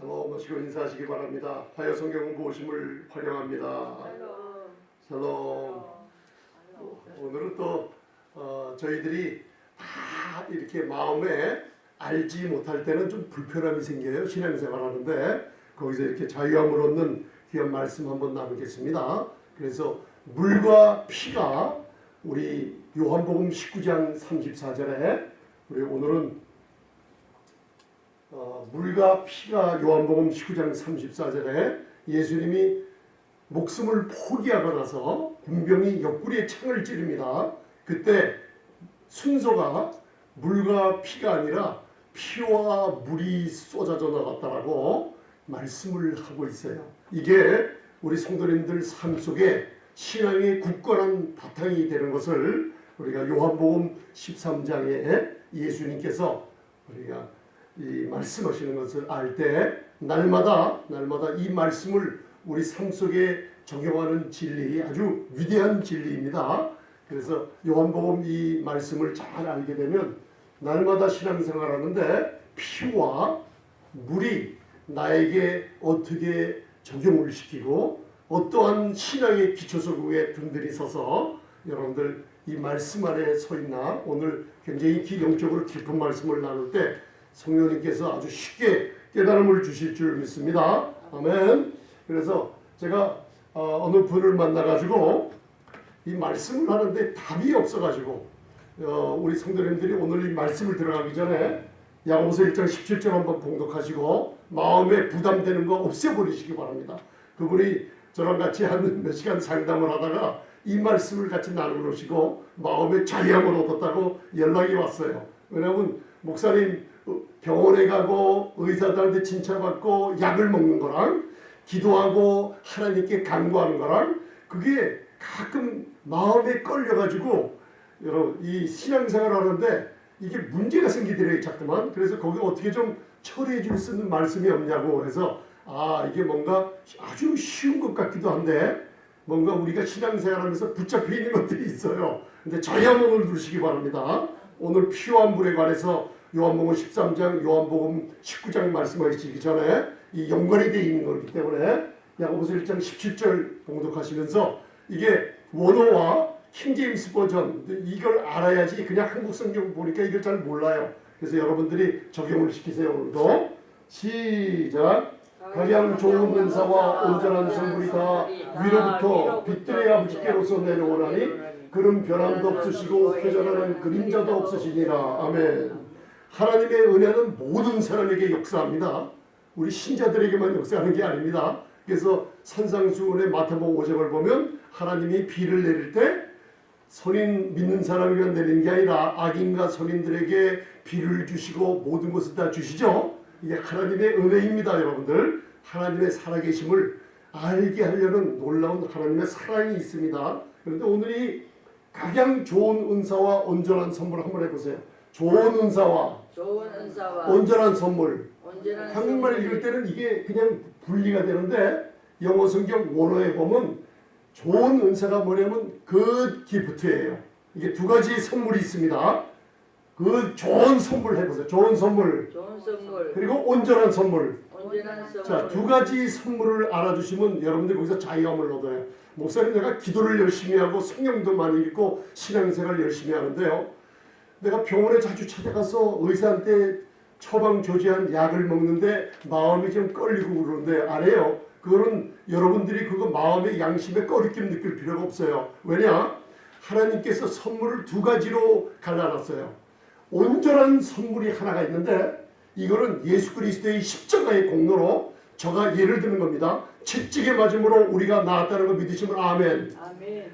샬롬 하시고 인사하시기 바랍니다. 화요 성경 보심을 환영합니다. 샬롬. 오늘은 또 저희들이 다 이렇게 마음에 알지 못할 때는 좀 불편함이 생겨요. 신앙생활 하는데 거기서 이렇게 자유함을 얻는 귀한 말씀 한번 나누겠습니다. 그래서 물과 피가 우리 요한복음 19장 34절에 우리 오늘은 물과 피가 요한복음 19장 34절에 예수님이 목숨을 포기하고 나서 군병이 옆구리에 창을 찌릅니다. 그때 순서가 물과 피가 아니라 피와 물이 쏟아져 나갔다라고 말씀을 하고 있어요. 이게 우리 성도님들 삶 속에 신앙의 굳건한 바탕이 되는 것을 우리가 요한복음 13장에 예수님께서 우리가 이 말씀하시는 것을 알 때 날마다 이 말씀을 우리 삶 속에 적용하는 진리, 아주 위대한 진리입니다. 그래서 요한복음 이 말씀을 잘 알게 되면 날마다 신앙생활하는데 피와 물이 나에게 어떻게 적용을 시키고 어떠한 신앙의 기초소국에 든든히 서서 여러분들 이 말씀 안에 서 있나 오늘 굉장히 영적으로 깊은 말씀을 나눌 때 성령님께서 아주 쉽게 깨달음을 주실 줄 믿습니다. 아멘. 그래서 제가 어느 분을 만나가지고 이 말씀을 하는데 답이 없어가지고 우리 성도님들이 오늘 이 말씀을 들어가기 전에 야고보서 1장 17절 한번 봉독하시고 마음에 부담되는 거 없애버리시기 바랍니다. 그분이 저랑 같이 한 몇 시간 상담을 하다가 이 말씀을 같이 나누시고 마음에 자유함을 얻었다고 연락이 왔어요. 왜냐하면 목사님 병원에 가고 의사들한테 칭찬받고 약을 먹는 거랑 기도하고 하나님께 간구하는 거랑 그게 가끔 마음에 걸려가지고 여러분 이 신앙생활 하는데 이게 문제가 생기더래요 자꾸만. 그래서 거기 어떻게 좀 처리해 줄 수 있는 말씀이 없냐고 해서 이게 뭔가 아주 쉬운 것 같기도 한데 뭔가 우리가 신앙생활 하면서 붙잡혀 있는 것들이 있어요. 근데 자유함을 누리시기 바랍니다. 오늘 피와 물에 관해서 요한복음 13장, 요한복음 19장 말씀하시기 전에 이 연관이 되어 있는 거기 때문에 야고보서 1장 17절 봉독하시면서 이게 원어와 킹제임스 버전 이걸 알아야지 그냥 한국 성경 보니까 이걸 잘 몰라요. 그래서 여러분들이 적용을 시키세요. 오늘도 시작. 가장 좋은 은사와 온전한 선물이 다 위로부터 빛들의 아버지께로서 내려오나니 그는 변함도 없으시고 회전하는 그림자도 없으시니라. 아멘. 하나님의 은혜는 모든 사람에게 역사합니다. 우리 신자들에게만 역사하는 게 아닙니다. 그래서 산상수훈의 마태복음 5장을 보면 하나님이 비를 내릴 때 선인 믿는 사람이면 내리는 게 아니라 악인과 선인들에게 비를 주시고 모든 것을 다 주시죠. 이게 하나님의 은혜입니다. 여러분들 하나님의 살아계심을 알게 하려는 놀라운 하나님의 사랑이 있습니다. 그런데 오늘이 가장 좋은 은사와 온전한 선물 한번 해보세요. 좋은 은사와 온전한 선물. 한국말 읽을 때는 이게 그냥 분리가 되는데 영어 성경 원어에 보면 좋은 은사가 뭐냐면 good gift예요. 이게 두 가지 선물이 있습니다. 그 좋은 선물 해보세요. 좋은 선물. 그리고 온전한 선물. 자, 두 가지 선물을 알아두시면 여러분들 거기서 자유함을 얻어요. 목사님 내가 기도를 열심히 하고 성경도 많이 읽고 신앙생활 열심히 하는데요. 내가 병원에 자주 찾아가서 의사한테 처방 조제한 약을 먹는데 마음이 좀 끌리고 그러는데 안 해요. 그거는 여러분들이 그거 마음의 양심에 꺼리낌 느낄 필요가 없어요. 왜냐? 하나님께서 선물을 두 가지로 갈라놨어요. 온전한 선물이 하나가 있는데 이거는 예수 그리스도의 십자가의 공로로 저가 예를 드는 겁니다. 채찍에 맞음으로 우리가 나았다는 거 믿으시면 아멘.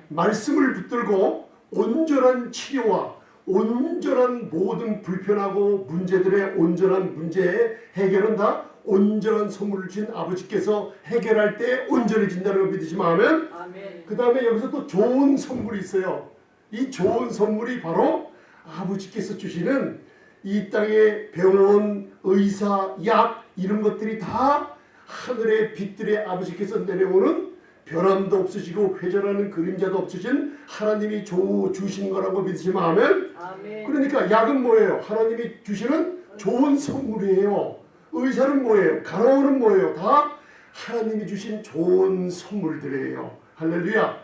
말씀을 붙들고 온전한 치료와 온전한 모든 불편하고 문제들의 온전한 문제의 해결은 다 온전한 선물을 주신 아버지께서 해결할 때 온전해진다는 걸 믿으시면 아멘. 그 다음에 여기서 또 좋은 선물이 있어요. 이 좋은 선물이 바로 아버지께서 주시는 이 땅의 병원, 의사, 약 이런 것들이 다 하늘의 빛들의 아버지께서 내려오는 변함도 없으시고 회전하는 그림자도 없으신 하나님이 주신 거라고 믿으시면 아멘. 그러니까 약은 뭐예요? 하나님이 주시는 좋은 선물이에요. 의사는 뭐예요? 간호는 뭐예요? 다 하나님이 주신 좋은 선물들이에요. 할렐루야.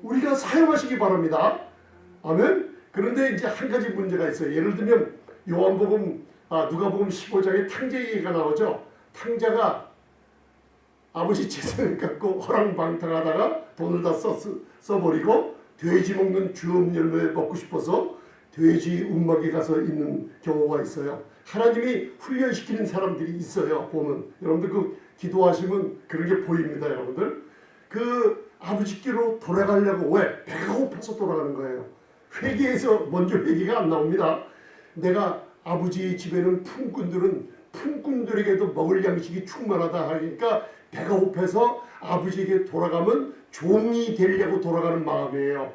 우리가 사용하시기 바랍니다. 아멘. 그런데 이제 한 가지 문제가 있어요. 예를 들면 누가복음 15장에 탕자 얘기가 나오죠. 탕자가 아버지 재산을 갖고 허랑방탕하다가 돈을 다 써버리고 돼지 먹는 주업 열매 먹고 싶어서 돼지 움막에 가서 있는 경우가 있어요. 하나님이 훈련시키는 사람들이 있어요. 보면 여러분들 그 기도하시면 그런 게 보입니다. 여러분들 그 아버지께로 돌아가려고 왜? 배가 고파서 돌아가는 거예요. 회개에서 먼저 회개가 안 나옵니다. 내가 아버지 집에는 품꾼들에게도 먹을 양식이 충만하다 하니까 배가 고파서 아버지에게 돌아가면 종이 되려고 돌아가는 마음이에요.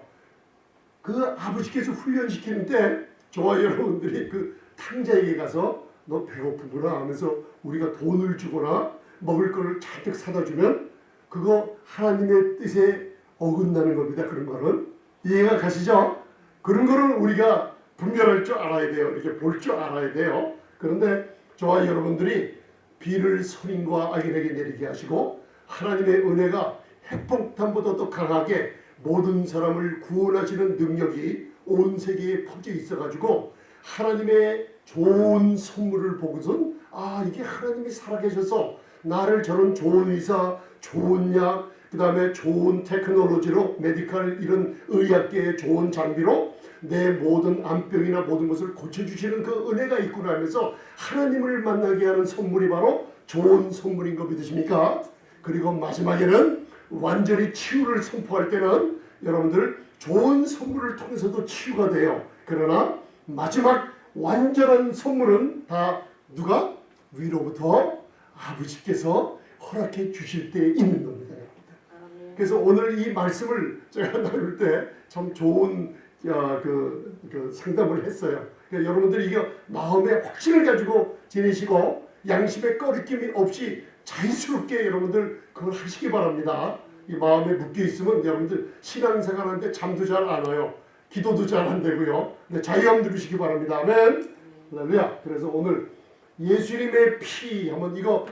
그 아버지께서 훈련시키는 때 저와 여러분들이 그 탕자에게 가서 너 배고프구나 하면서 우리가 돈을 주거나 먹을 거를 잔뜩 사다 주면 그거 하나님의 뜻에 어긋나는 겁니다. 그런 거는 이해가 가시죠? 그런 거는 우리가 분별할 줄 알아야 돼요. 이렇게 볼 줄 알아야 돼요. 그런데 저와 여러분들이 비를 선인과 악인에게 내리게 하시고 하나님의 은혜가 핵폭탄보다 더 강하게 모든 사람을 구원하시는 능력이 온 세계에 퍼져 있어가지고 하나님의 좋은 선물을 보고선 이게 하나님이 살아계셔서 나를 저런 좋은 의사, 좋은 약, 그 다음에 좋은 테크놀로지로 메디컬 이런 의학계의 좋은 장비로 내 모든 암병이나 모든 것을 고쳐주시는 그 은혜가 있구나 하면서 하나님을 만나게 하는 선물이 바로 좋은 선물인 거 믿으십니까? 그리고 마지막에는 완전히 치유를 선포할 때는 여러분들 좋은 선물을 통해서도 치유가 돼요. 그러나 마지막 완전한 선물은 다 누가? 위로부터 아버지께서 허락해 주실 때 있는 겁니다. 그래서 오늘 이 말씀을 제가 나눌 때 참 좋은 그 상담을 했어요. 그러니까 여러분들이 이거 마음의 확신을 가지고 지내시고 양심의 꺼리낌이 없이 자연스럽게 여러분들 그걸 하시기 바랍니다. 이 마음에 묶여 있으면 여러분들 신앙생활하는데 잠도 잘 안 와요. 기도도 잘 안 되고요. 근데 자유함 누리시기 바랍니다. 아멘. 할렐루야. 그래서 오늘 예수님의 피 한번 이거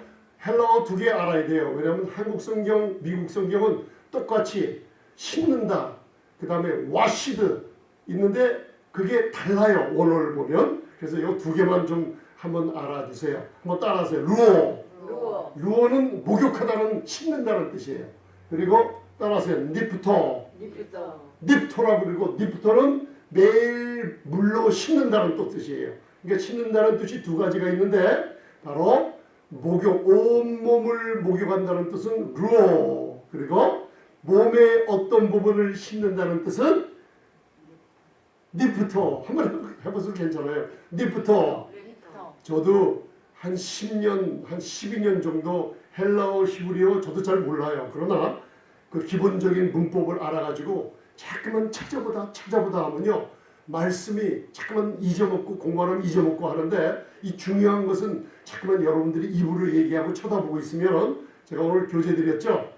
헬라어 2개 알아야 돼요. 왜냐하면 한국 성경, 미국 성경은 똑같이 씻는다. 그 다음에 와시드 있는데 그게 달라요. 원어를 보면. 그래서 이 2개만 좀 한번 알아두세요. 한번 따라하세요. 루어는 목욕하다는 씻는다는 뜻이에요. 그리고 따라하세요. 닙토라고 그리고 닙토는 매일 물로 씻는다는 또 뜻이에요. 그러니까 씻는다는 뜻이 2가지가 있는데 바로 목욕, 온몸을 목욕한다는 뜻은 루어, 그리고 몸의 어떤 부분을 씻는다는 뜻은 닙토. 한번 해보셔도 괜찮아요. 닙토. 저도 한 10년, 한 12년 정도 헬라어, 히브리어 저도 잘 몰라요. 그러나 그 기본적인 문법을 알아가지고 자꾸만 찾아보다 하면요. 말씀이 자꾸만 잊어먹고 공부하면 잊어먹고 하는데 이 중요한 것은 자꾸만 여러분들이 입으로 얘기하고 쳐다보고 있으면 제가 오늘 교재 드렸죠.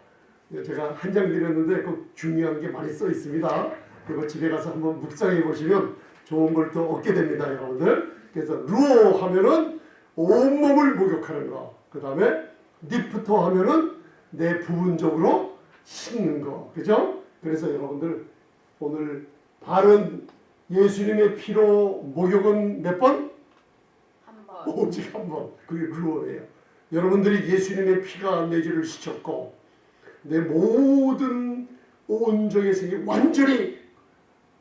제가 한 장 드렸는데 그 중요한 게 많이 써 있습니다. 그리고 집에 가서 한번 묵상해 보시면 좋은 걸 또 얻게 됩니다, 여러분들. 그래서 루어 하면은 온몸을 목욕하는 거. 그 다음에 닙토 하면은 내 부분적으로 씻는 거. 그죠? 그래서 여러분들 오늘 바른 예수님의 피로 목욕은 몇 번? 한 번. 오직 한 번. 그게 루어예요. 여러분들이 예수님의 피가 내 죄를 씻었고 내 모든 온종의 생이 완전히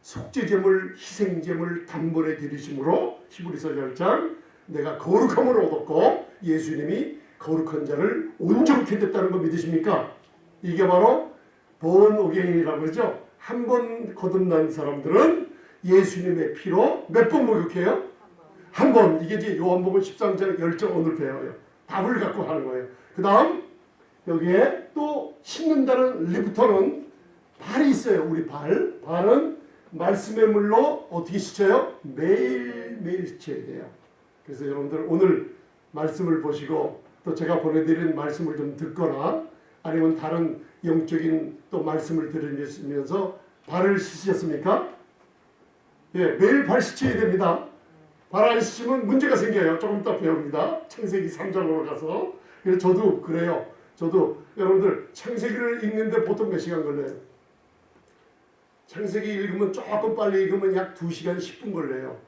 속죄제물, 희생제물 단번에 드리심으로 히브리서 10장 내가 거룩함을 얻었고 예수님이 거룩한 자를 온전케 됐다는 거 믿으십니까? 이게 바로 본 오갱이라고 그러죠. 한 번 거듭난 사람들은 예수님의 피로 몇 번 목욕해요? 한 번. 이게 이제 요한복음 13장 10절 오늘 배워요. 답을 갖고 하는 거예요. 그 다음 여기에 또 씻는다는 리부터는 발이 있어요. 우리 발. 발은 말씀의 물로 어떻게 씻어요? 매일매일 씻어야 돼요. 그래서 여러분들 오늘 말씀을 보시고 또 제가 보내드린 말씀을 좀 듣거나 아니면 다른 영적인 또 말씀을 들으면서 발을 씻으셨습니까? 예, 매일 발 씻어야 됩니다. 발 안 씻으면 문제가 생겨요. 조금 이따 배웁니다. 창세기 3장으로 가서. 그래서 저도 그래요. 저도 여러분들 창세기를 읽는데 보통 몇 시간 걸려요? 창세기 읽으면 조금 빨리 읽으면 약 2시간 10분 걸려요.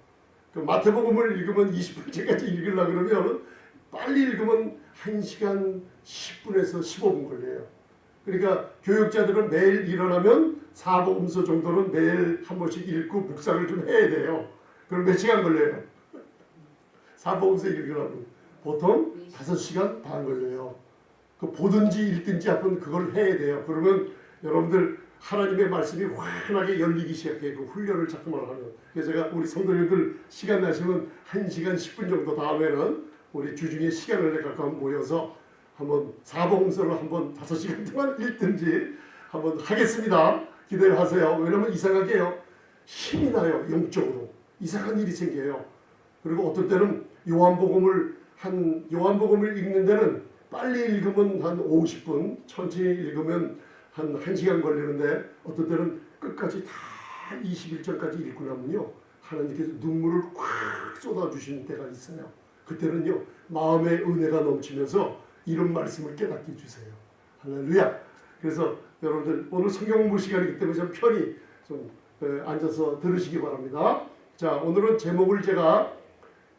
그 마태복음을 읽으면 20분째까지 읽으려고 그러면 빨리 읽으면 1시간 10분에서 15분 걸려요. 그러니까 교육자들은 매일 일어나면 사복음서 정도는 매일 한 번씩 읽고 묵상을 좀 해야 돼요. 그럼 몇 시간 걸려요? 사복음서 읽으려면 보통 5시간 반 걸려요. 그 보든지 읽든지 한번 그걸 해야 돼요. 그러면 여러분들 하나님의 말씀이 환하게 열리기 시작해요. 그 훈련을 자꾸만 하면. 그래서 제가 우리 성도님들 시간 나시면 1시간 10분 정도 다음에는 우리 주중에 시간을 갖고 모여서 한번 사복음서를 한번 5시간 동안 읽든지 한번 하겠습니다. 기대를 하세요. 왜냐면 이상하게요. 힘이 나요. 영적으로. 이상한 일이 생겨요. 그리고 어떤 때는 요한복음을 읽는 데는 빨리 읽으면 한 50분, 천천히 읽으면 한 1시간 걸리는데 어떤 때는 끝까지 다 21장까지 읽고 나면요. 하나님께서 눈물을 꽉 쏟아주시는 때가 있어요. 그때는요. 마음의 은혜가 넘치면서 이런 말씀을 깨닫게 해주세요. 할렐루야. 그래서 여러분들 오늘 성경 공부 시간이기 때문에 좀 편히 좀 앉아서 들으시기 바랍니다. 자, 오늘은 제목을 제가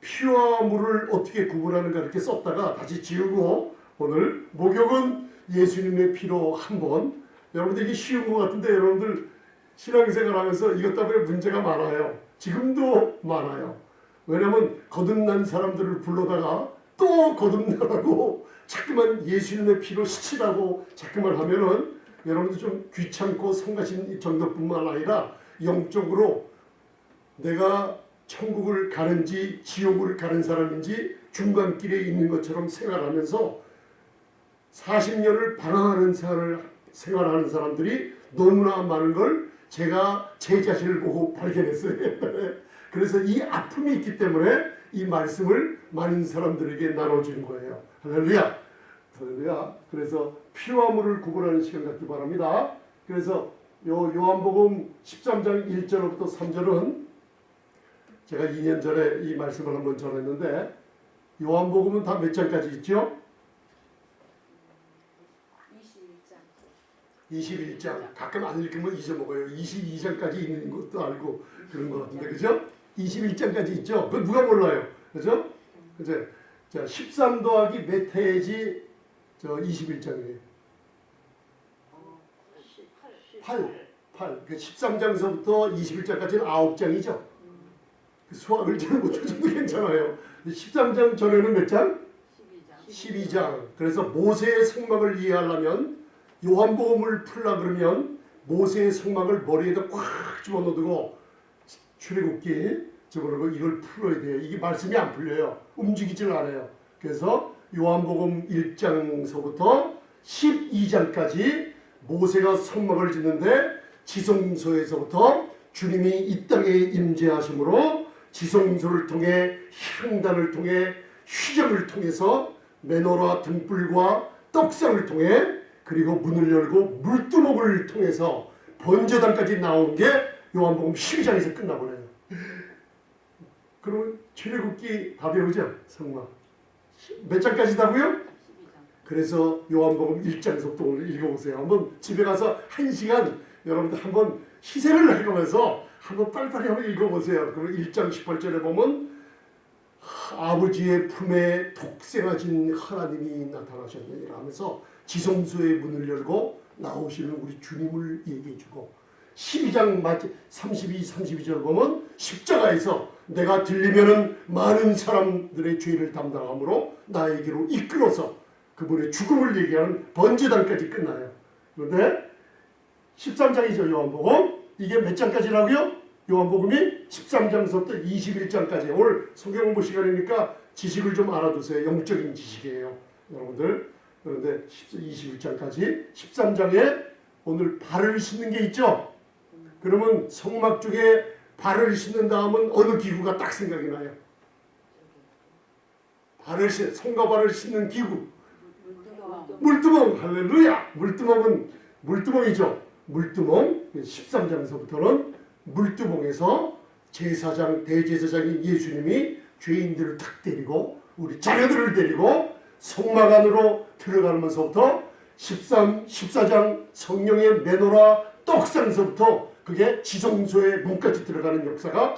피와 물을 어떻게 구분하는가 이렇게 썼다가 다시 지우고 오늘 목욕은 예수님의 피로 한번. 여러분들 이게 쉬운 것 같은데 여러분들 신앙생활 하면서 이것 때문에 문제가 많아요. 지금도 많아요. 왜냐하면 거듭난 사람들을 불러다가 또 거듭나라고 자꾸만 예수님의 피로 씻으라고 자꾸만 하면은 여러분들 좀 귀찮고 성가신 정도뿐만 아니라 영적으로 내가 천국을 가는지 지옥을 가는 사람인지 중간길에 있는 것처럼 생활하면서 40년을 방황하는 생활하는 사람들이 너무나 많은 걸 제가 제 자신을 보고 발견했어요. 그래서 이 아픔이 있기 때문에 이 말씀을 많은 사람들에게 나눠주는 거예요. 할렐루야. 할렐루야. 그래서 피와 물을 구분하는 시간 갖기 바랍니다. 그래서 요한복음 13장 1절부터 3절은 제가 2년 전에 이 말씀을 한번 전했는데 요한복음은 다 몇 장까지 있죠? 21장. 가끔 안 읽으면 잊어먹어요. 22장까지 있는 것도 알고 그런 것 같은데, 그죠? 21장까지 있죠? 그건 누가 몰라요. 그죠? 이제 자, 13 더하기 몇 해지 21장이에요. 8. 그 13장서부터 21장까지는 9장이죠. 수학을 잘 못해줘도 괜찮아요. 13장 전에는 몇 장? 12장. 그래서 모세의 성막을 이해하려면 요한복음을 풀라 그러면 모세의 성막을 머리에다 꽉 집어넣고 출애굽기 집어넣고 이걸 풀어야 돼요. 이게 말씀이 안 풀려요. 움직이질 않아요. 그래서 요한복음 1장서부터 12장까지 모세가 성막을 짓는데 지성소에서부터 주님이 이 땅에 임재하심으로 지성소를 통해 향단을 통해 휘정을 통해서 메노라 등불과 떡상을 통해 그리고 문을 열고 물두목을 통해서 번제단까지 나온 게 요한복음 12장에서 끝나버려요. 그러면 출애굽기 다 배우죠? 성막. 몇 장까지다고요? 그래서 요한복음 1장서부터 오늘 읽어보세요. 한번 집에 가서 1시간 여러분들 한번 희생을 해가면서 한번 빨리빨리 한번 읽어보세요. 그리고 1장 18절에 보면 아버지의 품에 독생하신 하나님이 나타나셨느니라 하면서 지성소의 문을 열고 나오시는 우리 주님을 얘기해주고 12장 32, 32절 보면 십자가에서 내가 들리면은 많은 사람들의 죄를 담당함으로 나에게로 이끌어서 그분의 죽음을 얘기하는 번제단까지 끝나요. 그런데 13장이죠. 요한복음. 이게 몇 장까지라고요? 요한복음이 13장서부터 21장까지. 오늘 성경 공부 시간이니까 지식을 좀 알아두세요. 영적인 지식이에요. 여러분들. 그런데 21장까지 13장에 오늘 발을 씻는 게 있죠. 그러면 성막 쪽에 발을 씻는 다음은 어느 기구가 딱 생각이 나요? 손과 발을 씻는 기구. 물두멍. 할렐루야. 물두멍이죠. 물두멍. 13장서부터는 물두멍에서 제사장, 대제사장인 예수님이 죄인들을 탁 데리고 우리 자녀들을 데리고 성막 안으로 들어가면서부터 14장 성령의 메노라 떡상서부터 그게 지성소의 문까지 들어가는 역사가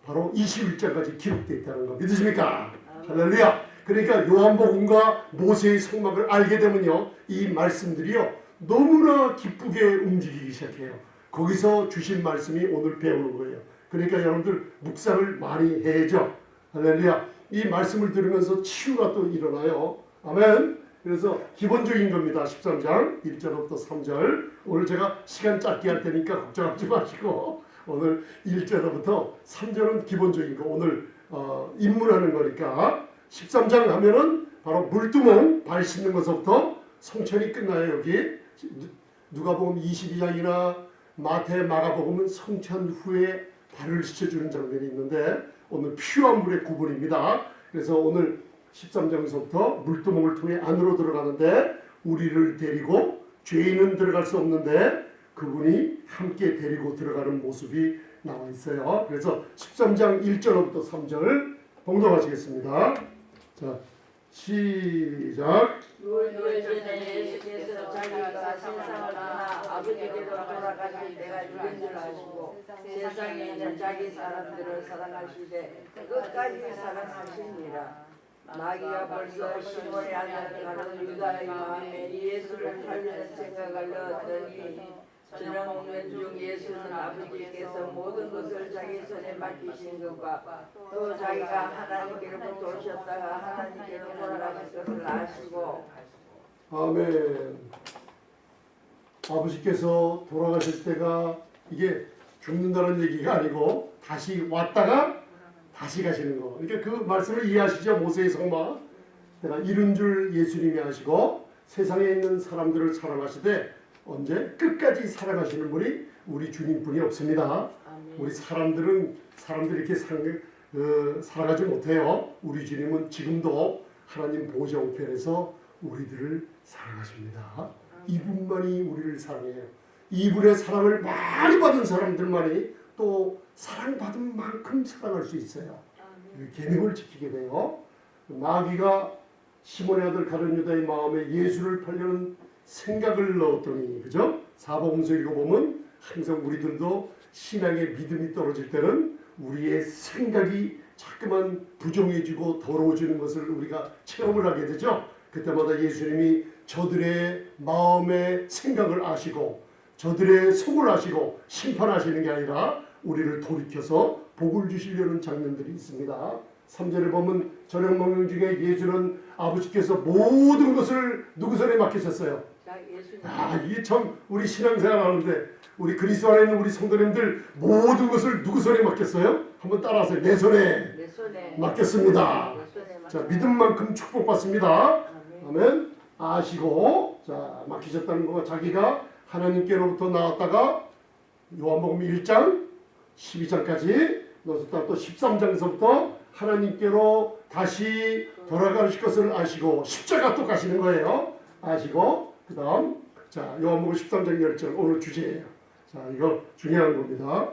바로 21장까지 기록되어 있다는 거 믿으십니까? 할렐루야. 그러니까 요한복음과 모세의 성막을 알게 되면요, 이 말씀들이요 너무나 기쁘게 움직이기 시작해요. 거기서 주신 말씀이 오늘 배우는 거예요. 그러니까 여러분들 묵상을 많이 해야죠. 할렐루야. 이 말씀을 들으면서 치유가 또 일어나요. 아멘. 그래서 기본적인 겁니다. 13장 1절부터 3절. 오늘 제가 시간 짧게 할 테니까 걱정하지 마시고 오늘 1절부터 3절은 기본적인 거 오늘 입문하는 거니까 13장 하면은 바로 물두멍 발 씻는 것부터 성천이 끝나요. 여기 누가복음 22장이나 마태 마가복음은 성천 후에 발을 씻어주는 장면이 있는데 오늘 피요한 물의 구분입니다. 그래서 오늘 13장에서부터 물두멍을 통해 안으로 들어가는데 우리를 데리고 죄인은 들어갈 수 없는데 그분이 함께 데리고 들어가는 모습이 나와 있어요. 그래서 13장 1절부터 3절 봉독하시겠습니다. 자, 시작. 전에 예수께서 자기가 세상을 떠나 아버지께로 돌아가실 때가 이른 줄 아시고 세상에 있는 자기 사람들을 사랑하시되 끝까지 사랑하시니라. 마귀가 벌써 시몬의 아들 가룟 유다의 마음에 예수를 살리는 생각을 넣었더니 저녁 먹는 중 예수는 아버지께서 모든 것을 자기 손에 맡기신 것과 또 자기가 하나님께로부터 오셨다가 하나님께로 돌아가실 것을 아시고 아멘. 아버지께서 돌아가실 때가 이게 죽는다는 얘기가 아니고 다시 왔다가 다시 가시는 거. 그러니까 그 말씀을 이해하시죠? 모세의 성막. 내가 이룬 줄 예수님이 하시고 세상에 있는 사람들을 사랑하시되 언제? 끝까지 사랑하시는 분이 우리 주님뿐이 없습니다. 우리 사람들이 이렇게 살아가지 못해요. 우리 주님은 지금도 하나님 보좌 우편에서 우리들을 사랑하십니다. 이분만이 우리를 사랑해요. 이분의 사랑을 많이 받은 사람들만이 또 사랑받은 만큼 사랑할 수 있어요. 계명을 지키게 돼요. 마귀가 시몬의 아들 가룟 유다의 마음에 예수를 팔려는 생각을 넣었더니, 그죠? 사복음서 읽어보면 항상 우리들도 신앙의 믿음이 떨어질 때는 우리의 생각이 자꾸만 부정해지고 더러워지는 것을 우리가 체험을 하게 되죠. 그때마다 예수님이 저들의 마음의 생각을 아시고 저들의 속을 아시고 심판하시는 게 아니라 우리를 돌이켜서 복을 주시려는 장면들이 있습니다. 3절에 보면 저녁 먹는 중에 예수는 아버지께서 모든 것을 누구 손에 맡기셨어요? 이게 참 우리 신앙생활 하는데 우리 그리스도 안에 있는 우리 성도님들 모든 것을 누구 손에 맡겼어요? 한번 따라하세요. 내 손에 맡겼습니다. 자, 믿음만큼 축복받습니다. 아멘. 아시고 자 맡기셨다는 거가 자기가 하나님께로부터 나왔다가 요한복음 1장 12장까지 넣었다. 또 13장에서부터 하나님께로 다시 돌아가실 것을 아시고 십자가 또 가시는 거예요. 아시고 그 다음 자 요한복음 13장 10절 오늘 주제예요. 자 이거 중요한 겁니다.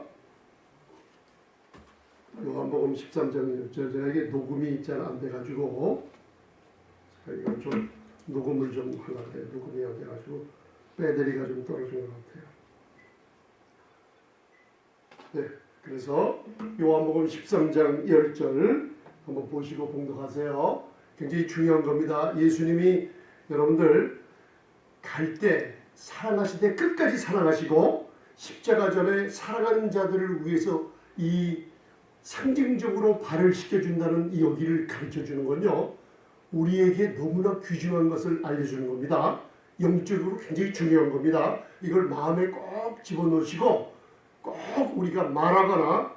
요한복음 13장 10절 제가 이게 녹음이 있잖아 안 돼가지고 이거 좀 녹음을 좀 하려고 해요. 녹음이 안 돼가지고 배터리가 좀 떨어진 것 같아요. 네, 그래서 요한복음 13장 10절 한번 보시고 봉독하세요. 굉장히 중요한 겁니다. 예수님이 여러분들 갈 때 사랑하시되 끝까지 사랑하시고 십자가 전에 사랑하는 자들을 위해서 이 상징적으로 발을 씻겨준다는 이 여기를 가르쳐주는 건요. 우리에게 너무나 귀중한 것을 알려주는 겁니다. 영적으로 굉장히 중요한 겁니다. 이걸 마음에 꼭 집어넣으시고 꼭 우리가 말하거나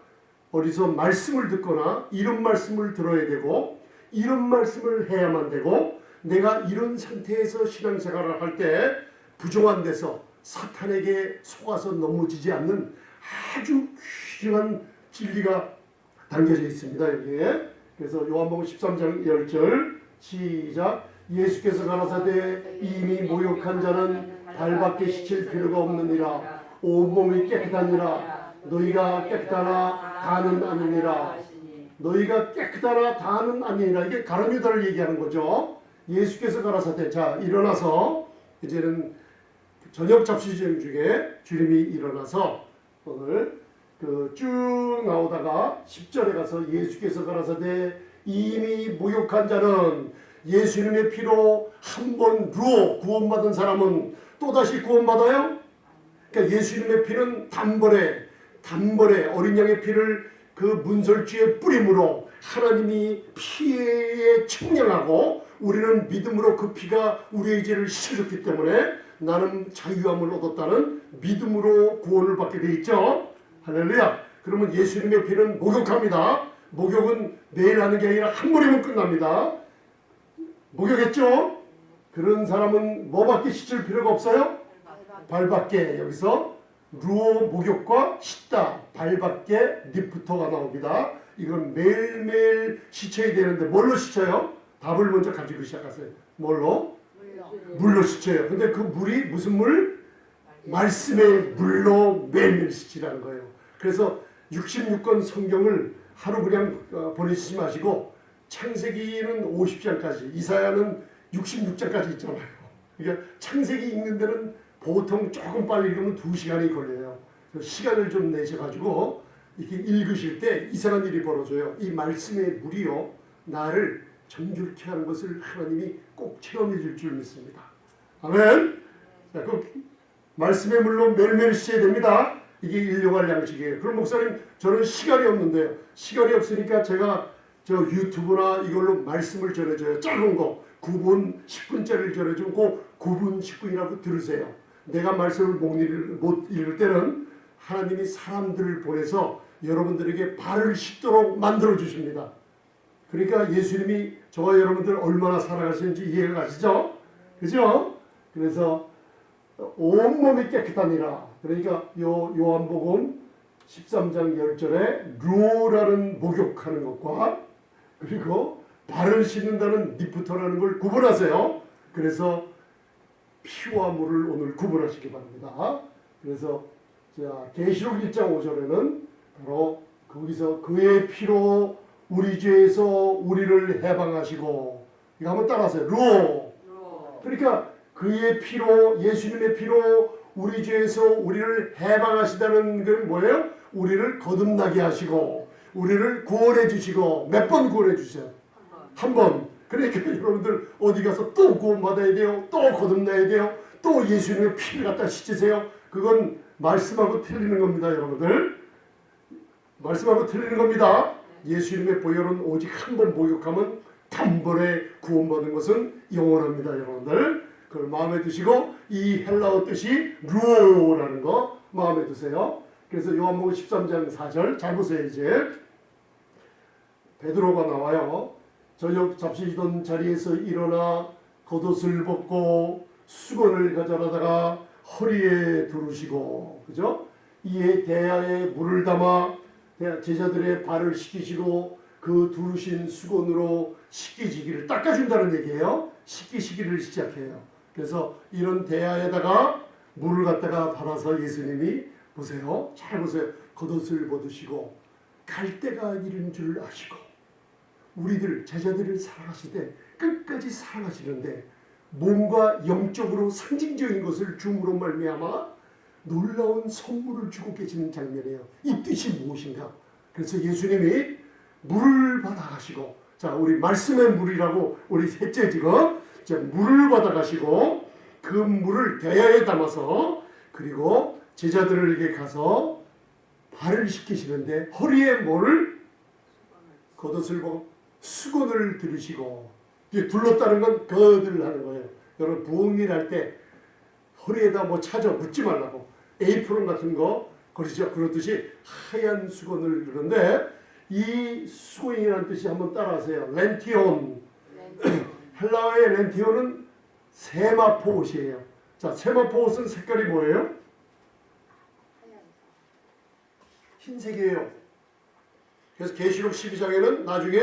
어디서 말씀을 듣거나 이런 말씀을 들어야 되고 이런 말씀을 해야만 되고 내가 이런 상태에서 신앙생활을 할 때 부정한 데서 사탄에게 속아서 넘어지지 않는 아주 귀중한 진리가 담겨져 있습니다. 여기에. 그래서 요한복음 13장 10절 시작. 예수께서 가라사대 이미 모욕한 자는 발밖에 씻을 필요가 없느니라 온몸이 깨끗하니라 너희가 깨끗하나 다는 아니니라. 너희가 깨끗하나 다는 아니니라. 이게 가룟유다를 얘기하는 거죠. 예수께서 가라사대 자 일어나서 이제는 저녁 잡수시는 중에 주님이 일어나서 오늘 쭉 나오다가 10절에 가서 예수께서 가라사대 이미 목욕한 자는 예수님의 피로 한 번 루어 구원받은 사람은 또다시 구원받아요? 그러니까 예수님의 피는 단번에 어린 양의 피를 그 문설주에 뿌림으로 하나님이 피에 측량하고 우리는 믿음으로 그 피가 우리의 죄를 씻어줬기 때문에 나는 자유함을 얻었다는 믿음으로 구원을 받게 돼 있죠. 할렐루야. 그러면 예수님의 피는 목욕합니다. 목욕은 매일 하는 게 아니라 한 번이면 끝납니다. 목욕했죠? 그런 사람은 뭐밖에 씻을 필요가 없어요? 발밖에. 여기서 루어 목욕과 씻다 발밖에 립부터가 나옵니다. 이건 매일매일 씻어야 되는데 뭘로 씻어요? 답을 먼저 가지고 시작하세요. 뭘로? 물로 씻어요. 근데 그 물이 무슨 물? 말씀의 물로 매일매일 씻으라는 거예요. 그래서 66권 성경을 하루 그냥 보내시지 마시고 창세기는 50장까지 이사야는 66장까지 있잖아요. 그러니까 창세기 읽는 데는 보통 조금 빨리 읽으면 2시간이 걸려요. 시간을 좀 내셔가지고 이렇게 읽으실 때 이상한 일이 벌어져요. 이 말씀의 물이요 나를 정결케 하는 것을 하나님이 꼭 체험해 줄 줄 믿습니다. 아멘. 자, 그 말씀의 물로 매일매일 씻어야 됩니다. 이게 일용할 양식이에요. 그럼 목사님 저는 시간이 없는데요. 시간이 없으니까 제가 저 유튜브나 이걸로 말씀을 전해줘요. 짧은 거 9분 10분짜리를 전해주고 9분 10분이라고 들으세요. 내가 말씀을 못 읽을 때는 하나님이 사람들을 보내서 여러분들에게 발을 씻도록 만들어 주십니다. 그러니까 예수님이 저와 여러분들 얼마나 사랑하시는지 이해가 가시죠? 그죠? 그래서 온몸이 깨끗하니라. 그러니까 요한복음 13장 10절에 루어라는 목욕하는 것과 그리고 발을 씻는다는 니프터라는 걸 구분하세요. 그래서 피와 물을 오늘 구분하시기 바랍니다. 그래서 자 계시록 1장 5절에는 바로 거기서 그의 피로 우리 죄에서 우리를 해방하시고 이거 한번 따라하세요. 루어. 그러니까 그의 피로 예수님의 피로 우리 죄에서 우리를 해방하시다는 건 뭐예요? 우리를 거듭나게 하시고 우리를 구원해 주시고 몇 번 구원해 주세요? 한 번. 그러니까 여러분들 어디 가서 또 구원받아야 돼요. 또 거듭나야 돼요. 또 예수님의 피를 갖다 씻으세요. 그건 말씀하고 틀리는 겁니다. 여러분들. 말씀하고 틀리는 겁니다. 예수님의 보혈은 오직 한 번 목욕하면 단번에 구원받는 것은 영원합니다. 여러분들. 그걸 마음에 드시고 이 헬라어 뜻이 루오라는 거 마음에 드세요. 그래서 요한복음 13장 4절 잘 보세요. 이제 베드로가 나와요. 저녁 잡수시던 자리에서 일어나 겉옷을 벗고 수건을 가져다가 허리에 두르시고 그죠? 이에 대야에 물을 담아 제자들의 발을 씻기시고 그 두르신 수건으로 씻기시기를 닦아준다는 얘기예요. 씻기시기를 시작해요. 그래서 이런 대야에다가 물을 갖다가 받아서 예수님이 보세요. 잘 보세요. 겉옷을 벗으시고 갈 때가 이른 줄 아시고 우리들 제자들을 사랑하시되 끝까지 사랑하시는데 몸과 영적으로 상징적인 것을 줌으로 말미암아 놀라운 선물을 주고 계시는 장면이에요. 이 뜻이 무엇인가? 그래서 예수님이 물을 받아가시고 자 우리 말씀의 물이라고 우리 셋째 지금 자, 물을 받아가시고 그 물을 대야에 담아서 그리고 제자들에게 가서 발을 씻기시는데 허리에 뭐를 겉옷을 벗고 수건을 들으시고 둘렀다는 건 거들 하는 거예요. 여러분 부엌일 할 때 허리에다 뭐 차져 묻지 말라고 에이프론 같은 거 그러죠. 그렇듯이 하얀 수건을 두는데 이 수건이라는 뜻이 한번 따라하세요. 렌티온. 헬라어의 렌티온은 세마포 옷이에요. 자, 세마포 옷은 색깔이 뭐예요? 흰색이에요. 그래서 계시록 12장에는 나중에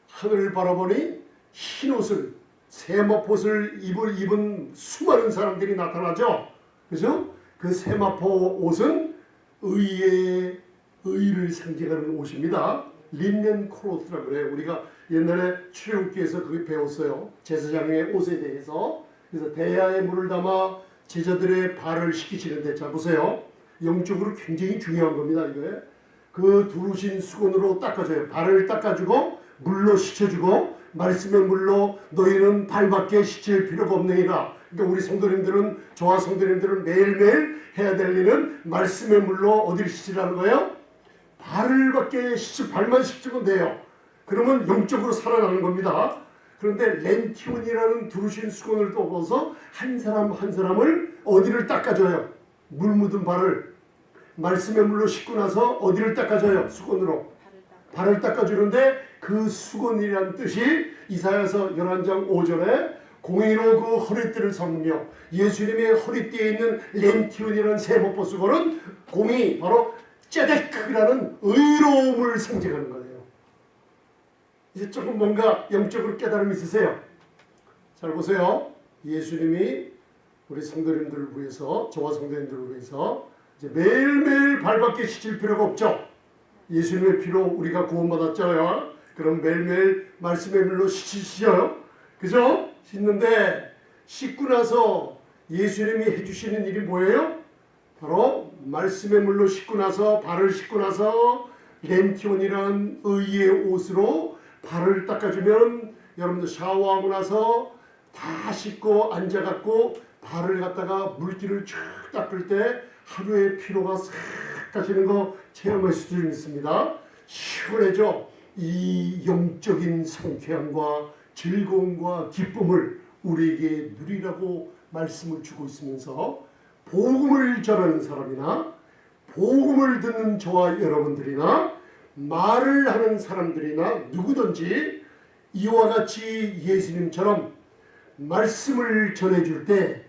하늘을 바라보니 흰 옷을 세마포 옷을 입은 수많은 사람들이 나타나죠. 그죠? 그 세마포 옷은 의를 상징하는 옷입니다. 린넨 클로스라고 그래요. 우리가 옛날에 출애굽기에서 그게 배웠어요. 제사장의 옷에 대해서. 그래서 대야에 물을 담아 제자들의 발을 씻기시는데, 자 보세요. 영적으로 굉장히 중요한 겁니다. 이거에 그 두르신 수건으로 닦아줘요. 발을 닦아주고 물로 씻겨주고 말씀의 물로 너희는 발밖에 씻을 필요가 없느니라. 그러니까 우리 성도님들은, 저와 성도님들은 매일매일 해야 될 일은 말씀의 물로 어디를 씻으라는 거예요? 발밖에 발만 씻으면 돼요. 그러면 영적으로 살아나는 겁니다. 그런데 렌티온이라는 두르신 수건을 떠서 한 사람 한 사람을 어디를 닦아줘요? 물 묻은 발을. 말씀의 물로 씻고 나서 어디를 닦아줘요? 수건으로. 발을 닦아주는데 그 수건이라는 뜻이 이사야서 11장 5절에 공의로 그 허리띠를 삼으며, 예수님의 허리띠에 있는 렌티온이라는 세모포 수건은 공의, 바로 째데크라는 의로움을 상징하는 거예요. 이제 조금 뭔가 영적으로 깨달음이 있으세요? 잘 보세요. 예수님이 우리 성도님들을 위해서, 저와 성도님들을 위해서 이제 매일매일 발밖에 씻을 필요가 없죠. 예수님의 피로 우리가 구원받았잖아요. 그럼 매일매일 말씀의 물로 씻으시죠. 그죠? 씻는데 씻고 나서 예수님이 해주시는 일이 뭐예요? 바로 말씀의 물로 씻고 나서, 발을 씻고 나서 렌티온이라는 의의 옷으로 발을 닦아주면, 여러분들 샤워하고 나서 다 씻고 앉아갖고 발을 갖다가 물기를 쫙 닦을 때 하루의 피로가 싹 가시는 거 체험할 수 있습니다. 시원해져. 이 영적인 상쾌함과 즐거움과 기쁨을 우리에게 누리라고 말씀을 주고 있으면서, 복음을 전하는 사람이나 복음을 듣는 저와 여러분들이나 말을 하는 사람들이나 누구든지 이와 같이 예수님처럼 말씀을 전해줄 때,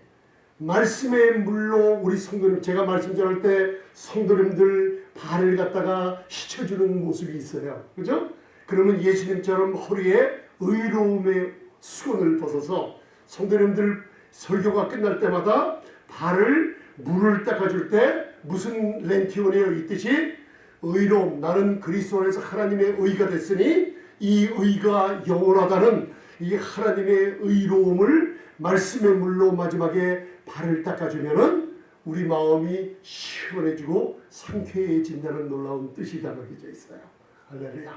말씀의 물로 우리 성도님, 제가 말씀 전할 때 성도님들 발을 갖다가 씻어주는 모습이 있어요. 그죠? 그러면 예수님처럼 허리에 의로움의 수건을 벗어서 성도님들 설교가 끝날 때마다 발을 물을 닦아줄 때 무슨 렌티온이에요? 이 뜻이 의로움. 나는 그리스도 안에서 하나님의 의가 됐으니 이 의가 영원하다는 이 하나님의 의로움을 말씀의 물로 마지막에 발을 닦아주면은 우리 마음이 시원해지고 상쾌해진다는 놀라운 뜻이 담겨져 있어요. 할렐루야.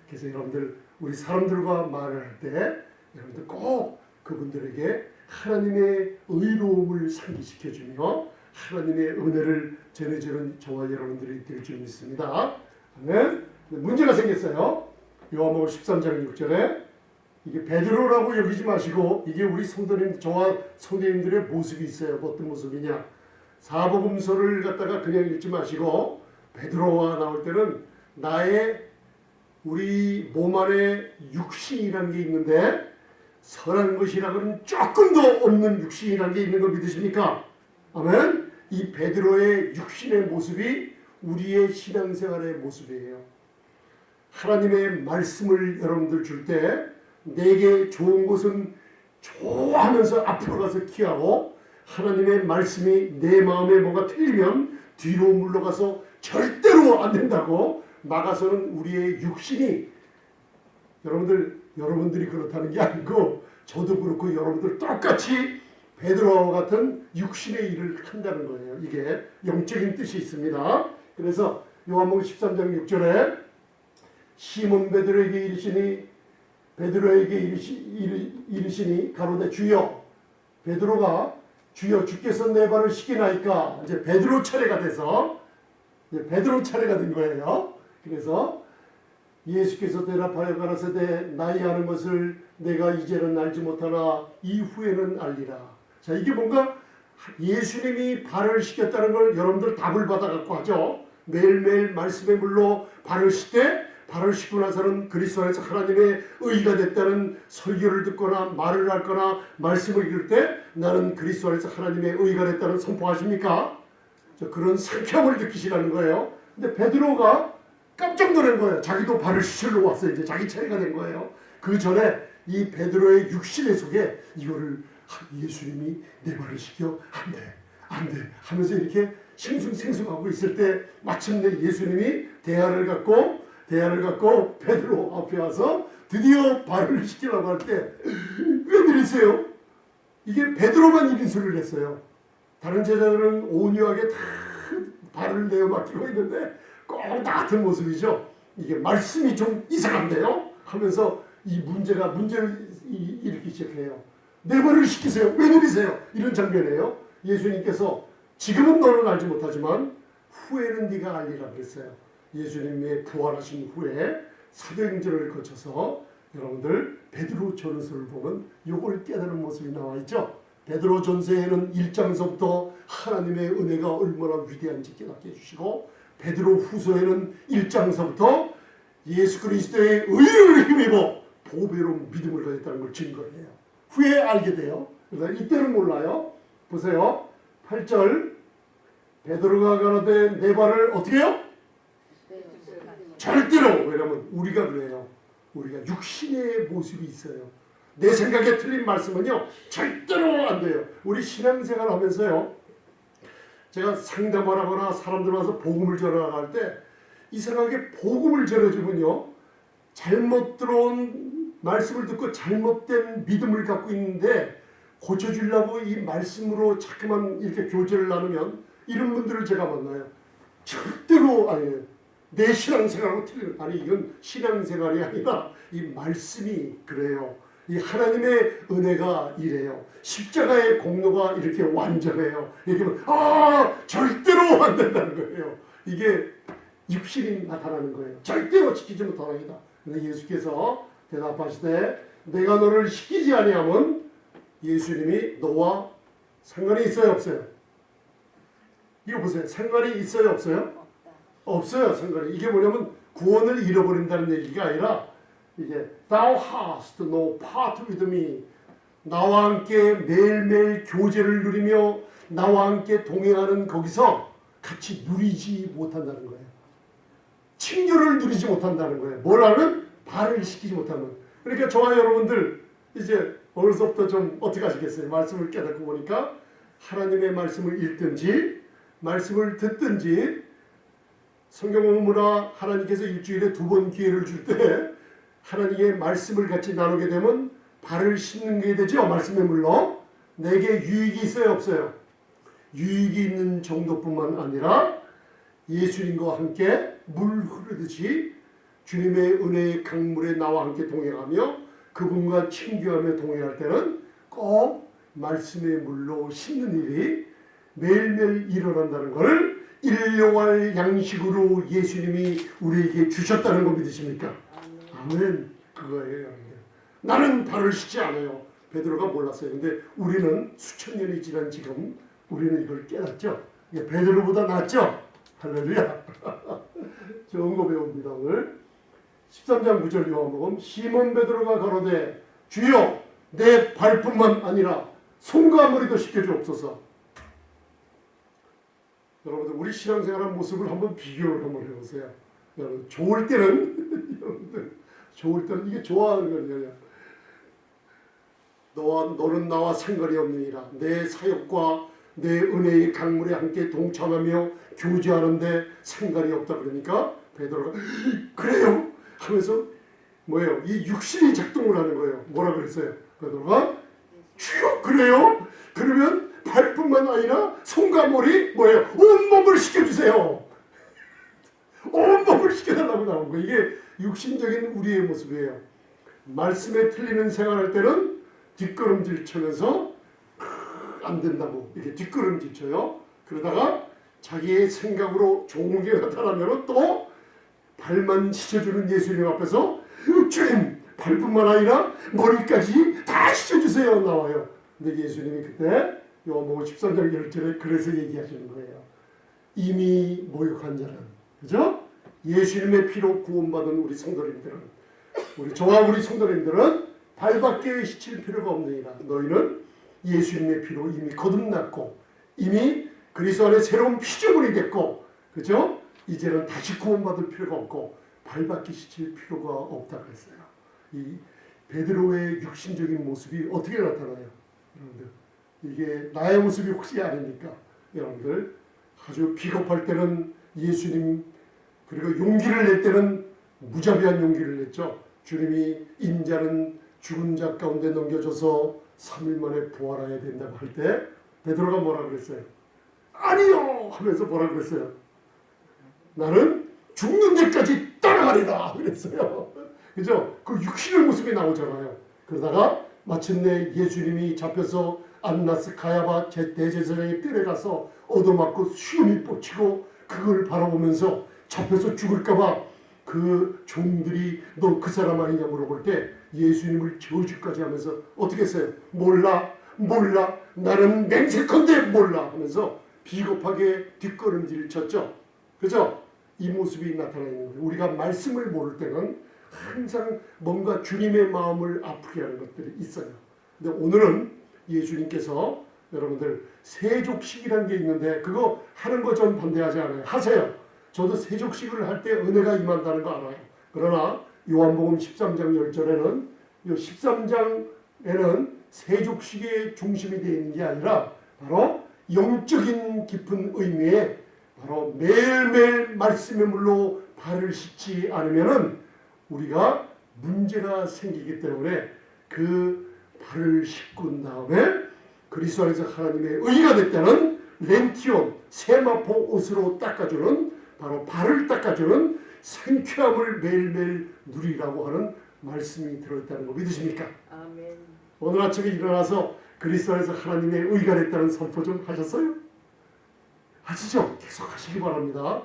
그래서 여러분들, 우리 사람들과 말을 할 때 여러분들 꼭 그분들에게 하나님의 의로움을 상기시켜주며 하나님의 은혜를 전해주는 저와 여러분들이 될 줄 믿습니다. 아멘. 문제가 생겼어요. 요한복음 13장 6절에 이게 베드로라고 여기지 마시고, 이게 우리 성도님, 저와 성도님들의 모습이 있어요. 어떤 모습이냐? 사복음서를 갖다가 그냥 읽지 마시고 베드로가 나올 때는 나의 우리 몸 안에 육신이라는 게 있는데, 선한 것이라고는 조금도 없는 육신이라는 게 있는 거 믿으십니까? 아멘. 이 베드로의 육신의 모습이 우리의 신앙생활의 모습이에요. 하나님의 말씀을 여러분들 줄 때 내게 좋은 것은 좋아하면서 앞으로 가서 기하고, 하나님의 말씀이 내 마음에 뭐가 틀리면 뒤로 물러가서 절대로 안 된다고 막아서는 우리의 육신이, 여러분들이 그렇다는 게 아니고 저도 그렇고 여러분들 똑같이 베드로와 같은 육신의 일을 한다는 거예요. 이게 영적인 뜻이 있습니다. 그래서 요한복음 13장 6절에 시몬 베드로에게 이르시니 가로되 주여, 베드로가 주여 주께서 내 발을 씻기나이까, 이제 베드로 차례가 돼서 이제 베드로 차례가 된 거예요. 그래서 예수께서 대답하여 가라사대 나이 아는 것을 내가 이제는 알지 못하나 이후에는 알리라. 자, 이게 뭔가 예수님이 발을 씻겼다는 걸 여러분들 답을 받아갖고 하죠. 매일매일 말씀의 물로 발을 씻되, 발을 씻고 나서는 그리스도 안에서 하나님의 의가 됐다는 설교를 듣거나 말을 할거나 말씀을 읽을 때 나는 그리스도 안에서 하나님의 의가 됐다는 선포하십니까? 그런 상쾌함을 느끼시라는 거예요. 근데 베드로가 깜짝 놀란 거예요. 자기도 발을 씻으러 왔어요. 이제 자기 차례가 된 거예요. 그 전에 이 베드로의 육신의 속에 이거를 예수님이 내 발을 씻겨? 안 돼, 안 돼 하면서 이렇게 싱숭생숭하고 있을 때 마침내 예수님이 대야를 갖고 베드로 앞에 와서 드디어 발을 씻기려고 할 때 웬일이세요? 이게 베드로만 이런 소리를 했어요. 다른 제자들은 온유하게 다 발을 내어 맡기고 있는데 꼭 나 같은 모습이죠. 이게 말씀이 좀 이상한데요? 하면서 이 문제를 일으키기 시작해요. 내 발을 씻기세요. 웬일이세요? 이런 장면이에요. 예수님께서 지금은 너는 알지 못하지만 후에는 네가 알리라 그랬어요. 예수님의 부활하신 후에 사도행전을 거쳐서 여러분들 베드로 전서를 보면 이걸 깨달은 모습이 나와 있죠. 베드로 전서에는 1장서부터 하나님의 은혜가 얼마나 위대한지 깨닫게 해주시고, 베드로 후서에는 1장서부터 예수 그리스도의 의를 힘입어 보배로운 믿음을 가졌다는 걸 증거해요. 후에 알게 돼요. 그래서 이때는 몰라요. 보세요. 8절 베드로가 가로되 내 발을 어떻게 해요? 절대로. 왜냐면 우리가 그래요. 우리가 육신의 모습이 있어요. 내 생각에 틀린 말씀은요 절대로 안 돼요. 우리 신앙생활 하면서요, 제가 상담을 하거나 사람들 와서 복음을 전하할 때 이상하게 복음을 전해주면요, 잘못 들어온 말씀을 듣고 잘못된 믿음을 갖고 있는데 고쳐주려고 이 말씀으로 자꾸만 이렇게 교제를 나누면 이런 분들을 제가 만나요. 절대로 아니에요. 내 신앙생활하고 틀린, 아니 이건 신앙생활이 아니라 이 말씀이 그래요. 이 하나님의 은혜가 이래요. 십자가의 공로가 이렇게 완전해요. 얘기하면 절대로 안 된다는 거예요. 이게 육신이 나타나는 거예요. 절대로 지키지 못하나이다. 근데 예수께서 대답하시되 내가 너를 시키지 아니하면 예수님이 너와 상관이 있어요 없어요? 이거 보세요. 상관이 있어요 없어요? 없어요. 상관이. 이게 뭐냐면 구원을 잃어버린다는 얘기가 아니라 이게 Thou hast no part with me. 나와 함께 매일매일 교제를 누리며 나와 함께 동행하는 거기서 같이 누리지 못한다는 거예요. 친교를 누리지 못한다는 거예요. 뭘 하면? 발을 씻기지 못하면. 그러니까 저와 여러분들 이제 어느서부터 좀 어떻게 하시겠어요? 말씀을 깨닫고 보니까 하나님의 말씀을 읽든지 말씀을 듣든지, 성경 공부나 하나님께서 일주일에 2번 기회를 줄 때 하나님의 말씀을 같이 나누게 되면 발을 씻는 게 되죠. 말씀의 물로 내게 유익이 있어요 없어요? 유익이 있는 정도뿐만 아니라 예수님과 함께 물 흐르듯이 주님의 은혜의 강물에 나와 함께 동행하며 그분과 친교하며 동행할 때는 꼭 말씀의 물로 씻는 일이 매일매일 일어난다는 것을 일용할 양식으로 예수님이 우리에게 주셨다는 거 믿으십니까? 아멘. 그거예요. 여러분들. 나는 발을 씻지 않아요. 베드로가 몰랐어요. 근데 우리는 수천 년이 지난 지금 우리는 이걸 깨닫죠. 이게 베드로보다 낫죠? 할렐루야. 좋은 거 배웁니다. 오늘 13장 9절 요한복음. 시몬 베드로가 가로되 주여 내 발뿐만 아니라 손과 머리도 씻겨주옵소서. 여러분들 우리 신앙생활한 모습을 한번 비교를 한번 해보세요. 여러분 좋을 때는 여러분들 좋을 때는 이게 좋아하는 거예요. 너는 나와 상관이 없느니라. 내 사역과 내 은혜의 강물에 함께 동참하며 교제하는데 상관이 없다. 그러니까 베드로가 그래요 하면서 뭐예요? 이 육신이 작동을 하는 거예요. 뭐라 그랬어요? 베드로가 주여 그래요? 그러면 발뿐만 아니라 손과 머리 뭐예요? 온몸을 씻겨주세요. 온몸을 씻겨달라고 나온 거예요. 이게 육신적인 우리의 모습이에요. 말씀에 틀리는 생활할 때는 뒷걸음질 쳐면서 안 된다고 이렇게 뒷걸음질 쳐요. 그러다가 자기의 생각으로 좋은 게 나타나면 또 발만 씻어주는 예수님 앞에서 주님 발뿐만 아니라 머리까지 다 씻어주세요 나와요. 근데 예수님이 그때 요한복음 13장 1절에 그래서 얘기하시는 거예요. 이미 모욕한 자는, 그죠? 예수님의 피로 구원받은 우리 성도님들은, 저와 우리 성도님들은 발밖에 씻힐 필요가 없느니라. 너희는 예수님의 피로 이미 거듭났고 이미 그리스도 안에 새로운 피조물이 됐고, 그죠? 이제는 다시 구원받을 필요가 없고 발밖에 씻힐 필요가 없다 그랬어요. 이 베드로의 육신적인 모습이 어떻게 나타나요? 여러분들 이게 나의 모습이 혹시 아닙니까? 여러분들 아주 비겁할 때는 예수님, 그리고 용기를 낼 때는 무자비한 용기를 냈죠. 주님이 인자는 죽은 자 가운데 넘겨져서 3일 만에 부활해야 된다고 할 때 베드로가 뭐라 그랬어요? 아니요! 하면서 뭐라 그랬어요? 나는 죽는 데까지 따라가리라 그랬어요. 그죠? 그 육신의 모습이 나오잖아요. 그러다가 마침내 예수님이 잡혀서 안나스 가야바 대제사장의 뜰에 가서 얻어맞고 수염이 뽑히고 그걸 바라보면서 잡혀서 죽을까봐 그 종들이 너 그 사람 아니냐 물어볼 때 예수님을 저주까지 하면서 어떻게 했어요? 몰라 나는 맹세컨대 몰라 하면서 비겁하게 뒷걸음질을 쳤죠. 그죠? 이 모습이 나타나 있는 거예요. 우리가 말씀을 모를 때는 항상 뭔가 주님의 마음을 아프게 하는 것들이 있어요. 근데 오늘은 예수님께서 여러분들 세족식이라는 게 있는데 그거 하는 거 전 반대하지 않아요. 하세요. 저도 세족식을 할 때 은혜가 임한다는 거 알아요. 그러나 요한복음 13장 10절에는 이 13장에는 세족식의 중심이 되어 있는 게 아니라 바로 영적인 깊은 의미에 바로 매일매일 말씀의 물로 발을 씻지 않으면은 우리가 문제가 생기기 때문에 그 발을 씻고 다음에 그리스도 안에서 하나님의 의가 됐다는 렌티온 세마포 옷으로 닦아주는 바로 발을 닦아주는 상쾌함을 매일매일 누리라고 하는 말씀이 들어있다는 거 믿으십니까? 아멘. 오늘 아침에 일어나서 그리스도 안에서 하나님의 의가 됐다는 선포 좀 하셨어요? 하시죠? 계속 하시기 바랍니다.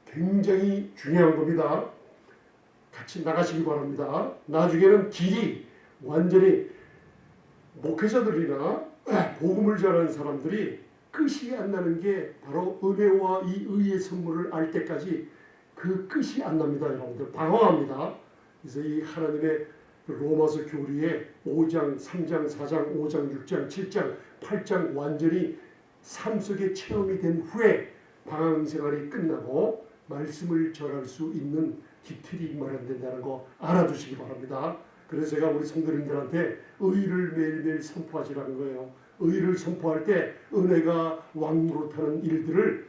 굉장히 중요한 겁니다. 같이 나가시기 바랍니다. 나중에는 길이 완전히 목회자들이나 복음을 전하는 사람들이 끝이 안 나는 게 바로 은혜와 이 의의 선물을 알 때까지 그 끝이 안 납니다. 여러분들 방황합니다. 그래서 이 하나님의 로마서 교리에 5장, 3장, 4장, 5장, 6장, 7장, 8장 완전히 삶 속에 체험이 된 후에 방황 생활이 끝나고 말씀을 전할 수 있는 기틀이 마련된다는 거 알아두시기 바랍니다. 그래서 제가 우리 성도님들한테 의를 매일매일 선포하시라는 거예요. 의를 선포할 때 은혜가 왕노릇하는 일들을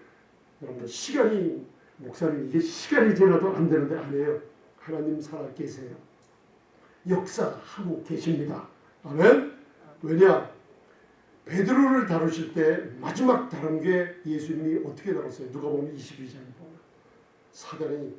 여러분들 시간이 목사님 이게 시간이 지나도 안 되는데 안 해요. 하나님 살아 계세요. 역사하고 계십니다. 아멘. 왜냐? 베드로를 다루실 때 마지막 다룬 게 예수님이 어떻게 다뤘어요? 누가복음 22장에 보면 사단이